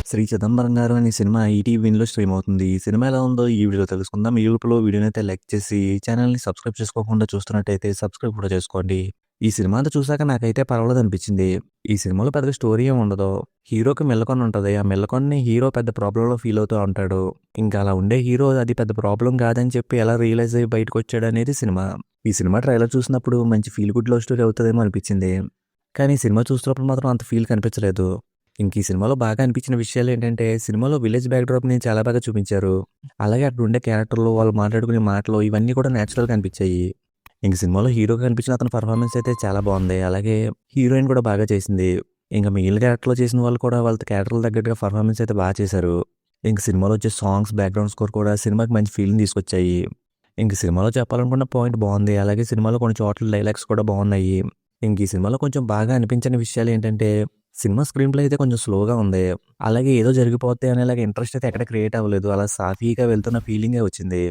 'శ్రీ చిదంబరం గారు' అనే సినిమా ఈటీవీలో స్ట్రీమ్ అవుతుంది. ఈ సినిమా ఎలా ఉందో ఈ వీడియోలో తెలుసుకుందాం. ఈ లోపులో వీడియోనైతే లైక్ చేసి ఛానెల్‌ని సబ్స్క్రైబ్ చేసుకోకుండా చూస్తున్నట్టయితే సబ్స్క్రైబ్ కూడా చేసుకోండి. ఈ సినిమా అంతా చూసాక నాకైతే పర్వాలేదనిపించింది. ఈ సినిమాలో పెద్దగా స్టోరీ ఏమి ఉండదు. హీరోకి మెల్లకన్ను ఉంటది. ఆ మెల్లకన్నుని హీరో పెద్ద ప్రాబ్లమ్‌లో ఫీల్ అవుతూ ఉంటాడు. ఇంకా అలా ఉండే హీరో అది పెద్ద ప్రాబ్లమ్ కాదని చెప్పి ఎలా రియలైజ్ అయ్యి బయటకొచ్చాడనేది సినిమా. ఈ సినిమా ట్రైలర్ చూసినప్పుడు మంచి ఫీల్ గుడ్ లవ్ స్టోరీ అవుతదేమో అనిపించింది. కానీ సినిమా చూస్తున్నప్పుడు మాత్రం అంత ఫీల్ కనిపించలేదు. ఇంక ఈ సినిమాలో బాగా అనిపించిన విషయాలేంటంటే, సినిమాలో విలేజ్ బ్యాక్‌డ్రాప్‌ని చాలా బాగా చూపించారు. అలాగే అక్కడ ఉండే క్యారెక్టర్‌లు, వాళ్ళు మాట్లాడుకునే మాటలు ఇవన్నీ కూడా నేచురల్‌గా అనిపించాయి. ఇంక సినిమాలో హీరోగా కనిపించిన అతని పెర్ఫార్మన్స్ అయితే చాలా బావుంది. అలాగే హీరోయిన్ కూడా బాగా చేసింది. ఇంక మిగిలిన క్యారెక్టర్‌లో చేసిన వాళ్ళు కూడా వాళ్ళ క్యారెక్టర్‌లకు తగ్గట్టుగా పెర్ఫార్మన్స్ అయితే చేశారు. ఇంక సినిమాలో వచ్చే సాంగ్స్, బ్యాక్‌గ్రౌండ్ స్కోర్ కూడా సినిమాకి మంచి ఫీల్‌ని తీసుకొచ్చాయి. ఇంక సినిమాలో చెప్పాలనుకున్న పాయింట్ బావుంది. అలాగే సినిమాలో కొన్ని చోట్ల డైలాగ్స్ కూడా బావున్నాయి. ఇంక ఈ సినిమాలో కొంచెం బాగా అనిపించని విషయాలేంటంటే, సినిమా స్క్రీన్ ప్లే అయితే కొంచెం స్లోగా ఉంది. అలాగే ఏదో జరిగిపోద్ది అనేలాగా ఇంట్రెస్ట్ అయితే ఎక్కడ క్రియేట్ అవ్వలేదు. అలా సాఫీగా వెళ్తున్న ఫీలింగే వచ్చింది.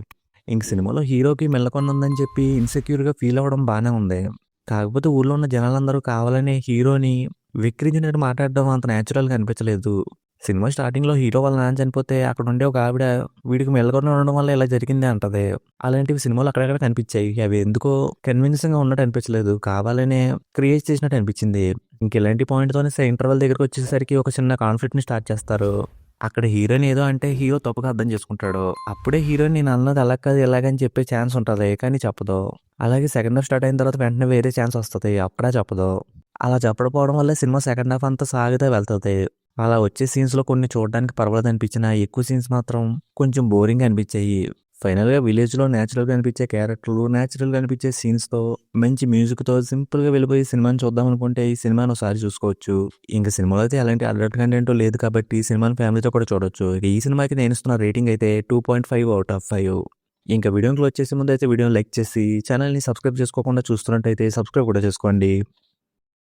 ఇంక సినిమాలో హీరోకి మెల్లకన్ను ఉందని చెప్పి ఇన్‌సెక్యూర్‌గా ఫీల్ అవ్వడం బానే ఉంది. కాకపోతే ఊర్లో ఉన్న జనాలందరూ కావాలనే హీరోని వెక్కిరించినట్టు మాట్లాడడం అంత నేచురల్‌గా అనిపించలేదు. సినిమా స్టార్టింగ్‌లో హీరో వాళ్ళ నాన్న చనిపోతే అక్కడుండే ఒక ఆవిడ వీడికి మెల్లకన్ను ఉండడం వల్ల ఇలా జరిగింది అంటది. అలాంటివి సినిమాలో అక్కడక్కడ కనిపించాయి. అవి ఎందుకో కన్విన్సింగ్‌గా ఉన్నట్టు అనిపించలేదు. కావాలనే క్రియేట్ చేసినట్టు అనిపించింది. ఇంక ఇలాంటి పాయింట్‌తోనే ఇంటర్వెల్ దగ్గరకొచ్చేసరికి ఒక చిన్న కాన్ఫ్లిక్ట్‌ని స్టార్ట్ చేస్తారు. అక్కడ హీరోయిన్ ఏదో అంటే హీరో తప్పుగా అర్థం చేసుకుంటాడు. అప్పుడే హీరోయిన్ నేను అన్నది అలా కాదు ఇలాగని చెప్పే ఛాన్స్ ఉంటది. కానీ చెప్పదు. అలాగే సెకండ్ హాఫ్ స్టార్ట్ అయిన తర్వాత వెంటనే వేరే ఛాన్స్ వస్తది. అప్పుడా చెప్పదు. అలా చెప్పకపోవడం వల్లే సినిమా సెకండ్ హాఫ్ అంతా సాగుతా వెళ్తది. అలా వచ్చే సీన్స్‌లో కొన్ని చూడడానికి పర్వాలేదనిపించినా, ఎక్కువ సీన్స్ మాత్రం కొంచెం బోరింగ్‌గా అనిపించాయి. ఫైనల్‌గా విలేజ్‌లో నేచురల్‌గా అనిపించే క్యారెక్టర్లు, నేచురల్‌గా అనిపించే సీన్స్‌తో, మంచి మ్యూజిక్‌తో సింపుల్‌గా వెళ్ళిపోయి సినిమాని చూద్దామనుకుంటే ఈ సినిమాని ఒకసారి చూసుకోవచ్చు. ఇంక సినిమాలో అయితే ఎలాంటి అడల్ట్ కంటెంట్ లేదు కాబట్టి ఈ సినిమాని ఫ్యామిలీతో కూడా చూడొచ్చు. ఇక ఈ సినిమాకి నేను ఇస్తున్న రేటింగ్ అయితే 2.5 ఔట్ ఆఫ్ 5. ఇంకా వీడియోకి వచ్చేసే ముందు అయితే వీడియోని లైక్ చేసి, ఛానెల్‌ని సబ్స్క్రైబ్ చేసుకోకుండా చూస్తున్నట్టయితే సబ్స్క్రైబ్ కూడా చేసుకోండి.